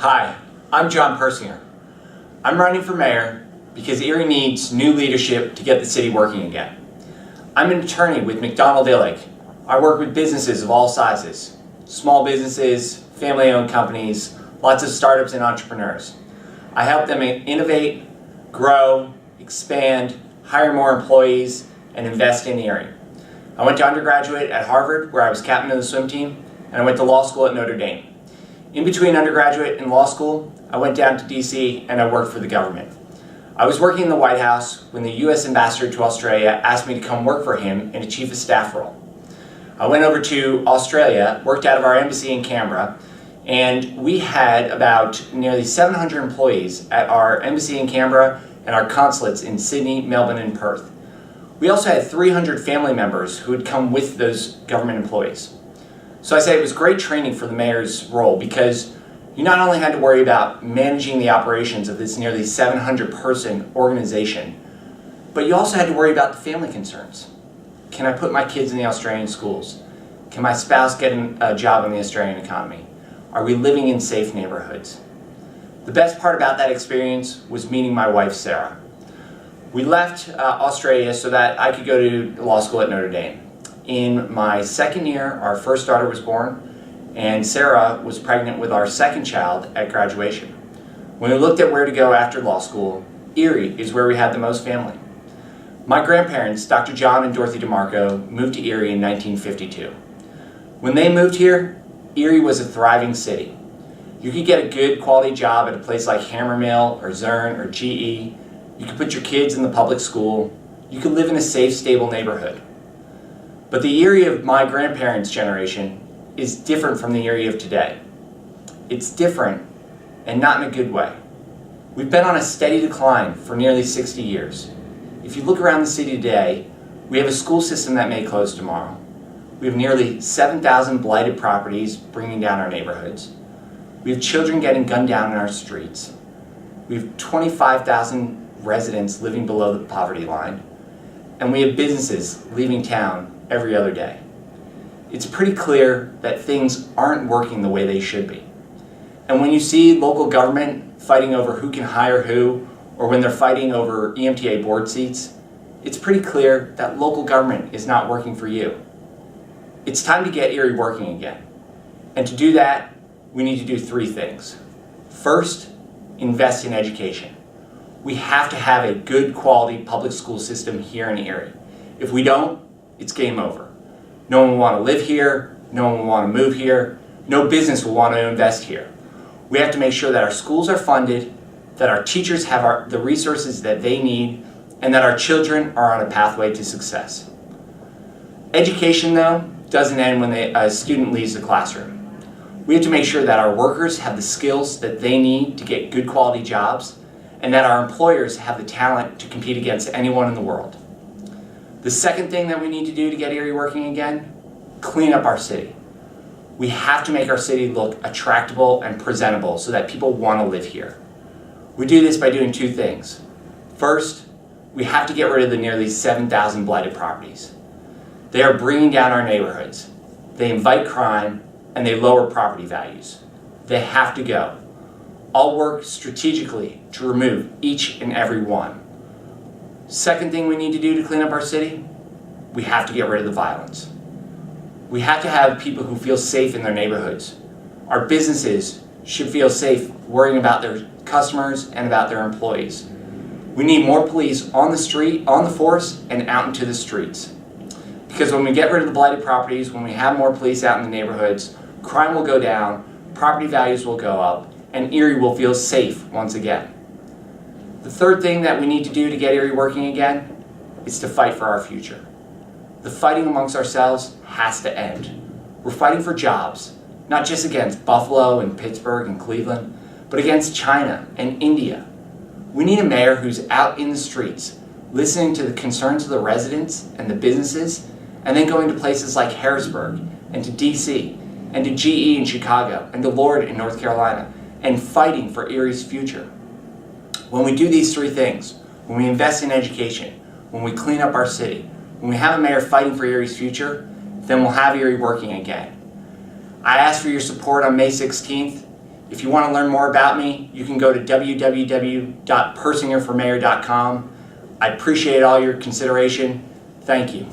Hi, I'm John Persinger. I'm running for mayor because Erie needs new leadership to get the city working again. I'm an attorney with McDonald Illig. I work with businesses of all sizes, small businesses, family-owned companies, lots of startups and entrepreneurs. I help them innovate, grow, expand, hire more employees, and invest in Erie. I went to undergraduate at Harvard, where I was captain of the swim team, and I went to law school at Notre Dame. In between undergraduate and law school, I went down to DC and I worked for the government. I was working in the White House when the US ambassador to Australia asked me to come work for him in a chief of staff role. I went over to Australia, worked out of our embassy in Canberra, and we had about nearly 700 employees at our embassy in Canberra and our consulates in Sydney, Melbourne, and Perth. We also had 300 family members who had come with those government employees. So I say it was great training for the mayor's role because you not only had to worry about managing the operations of this nearly 700-person organization, but you also had to worry about the family concerns. Can I put my kids in the Australian schools? Can my spouse get a job in the Australian economy? Are we living in safe neighborhoods? The best part about that experience was meeting my wife, Sarah. We left Australia so that I could go to law school at Notre Dame. In my second year, our first daughter was born, and Sarah was pregnant with our second child at graduation. When we looked at where to go after law school, Erie is where we had the most family. My grandparents, Dr. John and Dorothy DeMarco, moved to Erie in 1952. When they moved here, Erie was a thriving city. You could get a good quality job at a place like Hammermill or Zurn or GE. You could put your kids in the public school. You could live in a safe, stable neighborhood. But the Erie of my grandparents' generation is different from the Erie of today. It's different, and not in a good way. We've been on a steady decline for nearly 60 years. If you look around the city today, we have a school system that may close tomorrow. We have nearly 7,000 blighted properties bringing down our neighborhoods. We have children getting gunned down in our streets. We have 25,000 residents living below the poverty line. And we have businesses leaving town every other day. It's pretty clear that things aren't working the way they should be. And when you see local government fighting over who can hire who, or when they're fighting over EMTA board seats, it's pretty clear that local government is not working for you. It's time to get Erie working again. And to do that, we need to do three things. First, invest in education. We have to have a good quality public school system here in Erie. If we don't, it's game over. No one will want to live here, no one will want to move here, no business will want to invest here. We have to make sure that our schools are funded, that our teachers have the resources that they need, and that our children are on a pathway to success. Education, though, doesn't end when a student leaves the classroom. We have to make sure that our workers have the skills that they need to get good quality jobs, and that our employers have the talent to compete against anyone in the world. The second thing that we need to do to get Erie working again, clean up our city. We have to make our city look attractable and presentable so that people want to live here. We do this by doing two things. First, we have to get rid of the nearly 7,000 blighted properties. They are bringing down our neighborhoods. They invite crime and they lower property values. They have to go. I'll work strategically to remove each and every one. Second thing we need to do to clean up our city, we have to get rid of the violence. We have to have people who feel safe in their neighborhoods. Our businesses should feel safe worrying about their customers and about their employees. We need more police on the street, on the force, and out into the streets. Because when we get rid of the blighted properties, when we have more police out in the neighborhoods, crime will go down, property values will go up, and Erie will feel safe once again. The third thing that we need to do to get Erie working again is to fight for our future. The fighting amongst ourselves has to end. We're fighting for jobs, not just against Buffalo and Pittsburgh and Cleveland, but against China and India. We need a mayor who's out in the streets, listening to the concerns of the residents and the businesses, and then going to places like Harrisburg and to DC and to GE in Chicago and to Lord in North Carolina, and fighting for Erie's future. When we do these three things, when we invest in education, when we clean up our city, when we have a mayor fighting for Erie's future, then we'll have Erie working again. I ask for your support on May 16th. If you want to learn more about me, you can go to www.persingerformayor.com. I appreciate all your consideration. Thank you.